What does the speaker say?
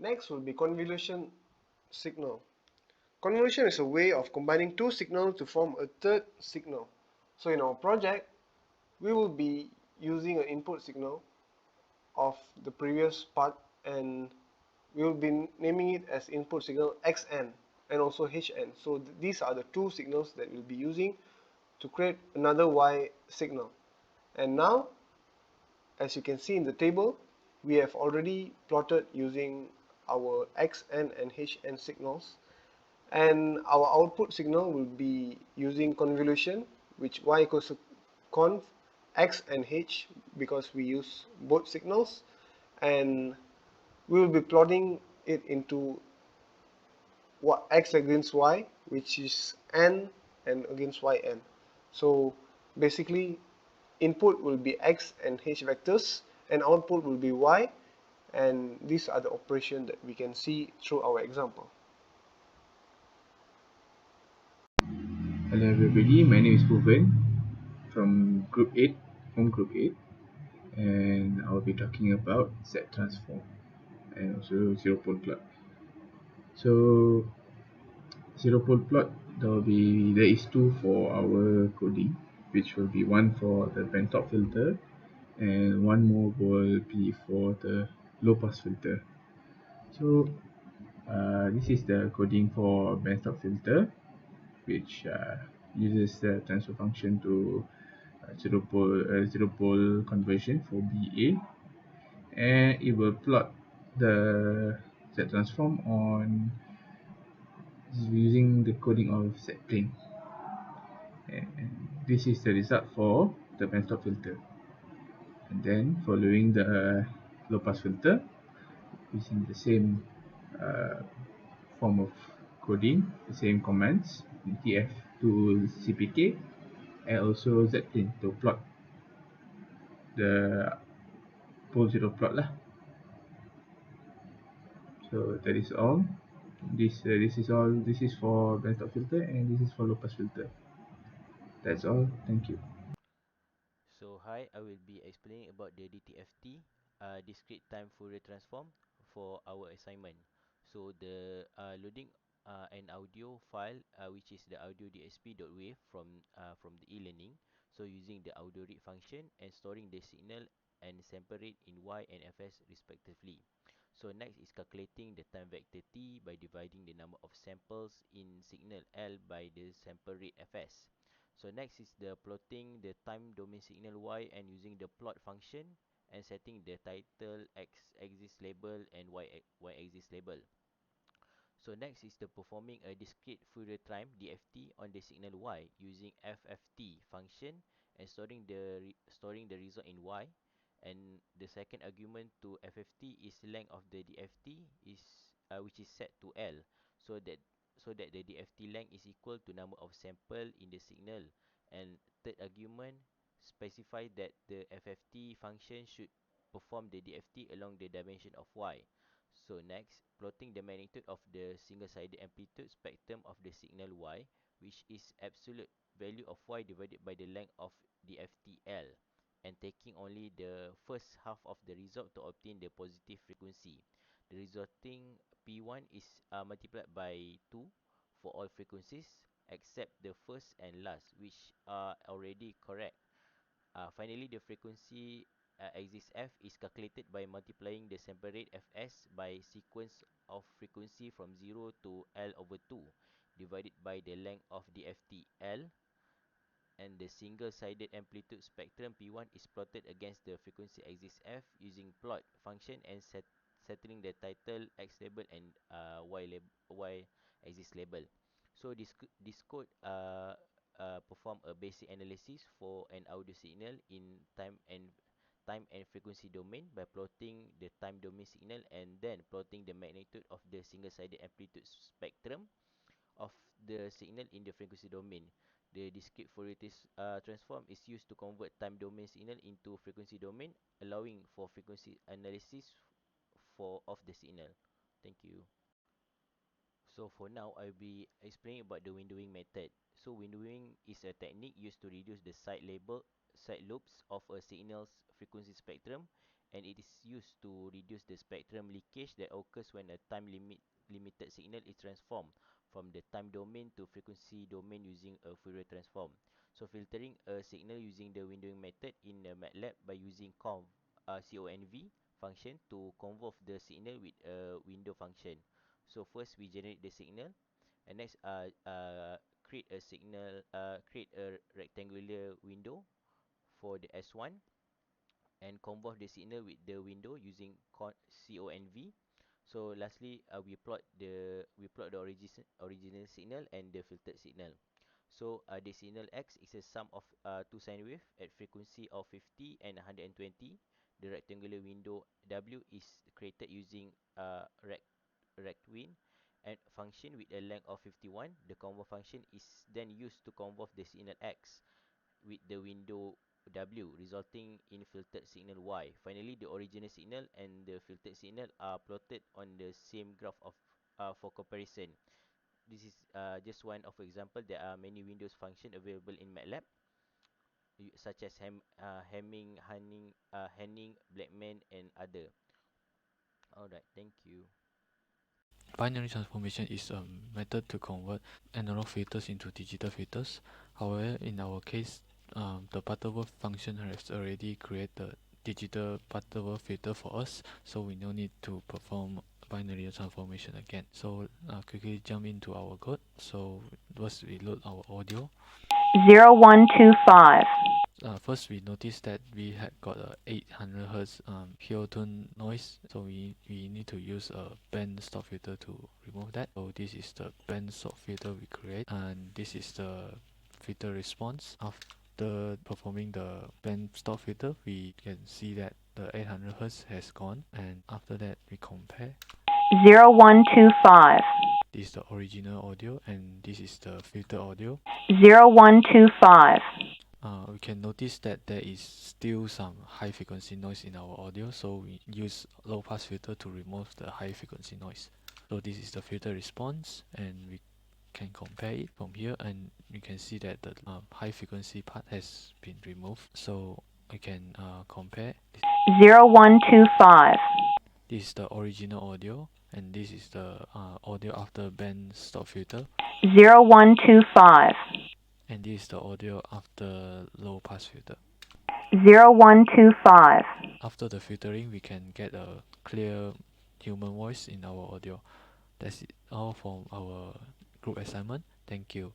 Next will be convolution signal. Convolution is a way of combining two signals to form a third signal. So in our project, we will be using an input signal of the previous part, and we will be naming it as input signal xn and also hn. So these are the two signals that we'll be using to create another y signal. And now, as you can see in the table, we have already plotted using our xn and hn signals, and our output signal will be using convolution, which y equals to conv x and h, because we use both signals, and we will be plotting it into what x against y, which is n, and against yn. So basically, input will be x and h vectors, and output will be y, and these are the operations that we can see through our example. Hello everybody, my name is Poovan from Group 8, from Group 8, and I'll be talking about Z transform and also zero pole plot. So zero pole plot, there is two for our coding, which will be one for the bandstop filter and one more will be for the low pass filter. So this is the coding for bandstop filter, which uses the transfer function to zero pole conversion for BA, and it will plot the Z transform on using the coding of Z plane. And this is the result for the bandstop filter. And then following the low pass filter using the same form of coding, the same commands, TF to CPK, and also Z plane to plot the pole zero plot lah. So that is all. This is all. This is for bandstop filter and this is for low pass filter. That's all. Thank you. So hi, I will be explaining about the DTFT, discrete time Fourier transform for our assignment. So the loading an audio file, which is the audio DSP.wave from the e-learning. So using the audio read function and storing the signal and sample rate in y and fs respectively. So next is calculating the time vector t by dividing the number of samples in signal L by the sample rate fs. So next is the plotting the time domain signal y and using the plot function and setting the title x-axis label and y-axis label. So next is the performing a discrete Fourier time DFT on the signal y using FFT function and storing the result in y. And the second argument to FFT is length of the DFT is which is set to L, so that the DFT length is equal to number of sample in the signal. And third argument specify that the FFT function should perform the DFT along the dimension of y. So next, plotting the magnitude of the single-sided amplitude spectrum of the signal y, which is absolute value of y divided by the length of the FTL, and taking only the first half of the result to obtain the positive frequency. The resulting P1 is multiplied by 2 for all frequencies except the first and last, which are already correct. Finally, the frequency axis f is calculated by multiplying the sample rate fs by sequence of frequency from 0 to L over 2 divided by the length of the FTL, and the single-sided amplitude spectrum P1 is plotted against the frequency axis f using plot function and settling the title x label and y axis label. So this code perform a basic analysis for an audio signal in time and frequency domain by plotting the time domain signal and then plotting the magnitude of the single-sided amplitude spectrum of the signal in the frequency domain. The discrete Fourier transform is used to convert time domain signal into frequency domain, allowing for frequency analysis of the signal. Thank you. So for now, I'll be explaining about the windowing method. So windowing is a technique used to reduce the side loops of a signal's frequency spectrum and it is used to reduce the spectrum leakage that occurs when a limited signal is transformed from the time domain to frequency domain using a Fourier transform. So filtering a signal using the windowing method in MATLAB by using conv function to convolve the signal with a window function. So first we generate the signal, and next create a rectangular window for the S1, and convolve the signal with the window using conv. So lastly, we plot the original signal and the filtered signal. So the signal X is a sum of two sine wave at frequency of 50 and 120. The rectangular window W is created using rectwin and function with a length of 51. The convolve function is then used to convolve the signal X with the window W, resulting in filtered signal Y. Finally, the original signal and the filtered signal are plotted on the same graph of for comparison. This is just one of example. There are many Windows function available in MATLAB, such as Henning, Blackman, and other. Alright, thank you. Binary transformation is a method to convert analog filters into digital filters. However, in our case, the Butterworth function has already created digital Butterworth filter for us, so we no need to perform binary transformation again. So quickly jump into our code. So first we load our audio. 0125. First we noticed that we had got a 800 Hz pure tone noise, so we need to use a band stop filter to remove that. So this is the band stop filter we create, and this is the filter response. After performing the band stop filter, we can see that the 800 Hz has gone, and after that we compare. 0125. This is the original audio, and this is the filter audio. 0125. We can notice that there is still some high frequency noise in our audio, so we use low pass filter to remove the high frequency noise. So this is the filter response, and we can compare it from here, and you can see that the high frequency part has been removed. So we can compare. 0125. This is the original audio, and this is the audio after band stop filter. 0125. And this is the audio after low pass filter. 0125. After the filtering, we can get a clear human voice in our audio. That's it all from our group assignment. Thank you.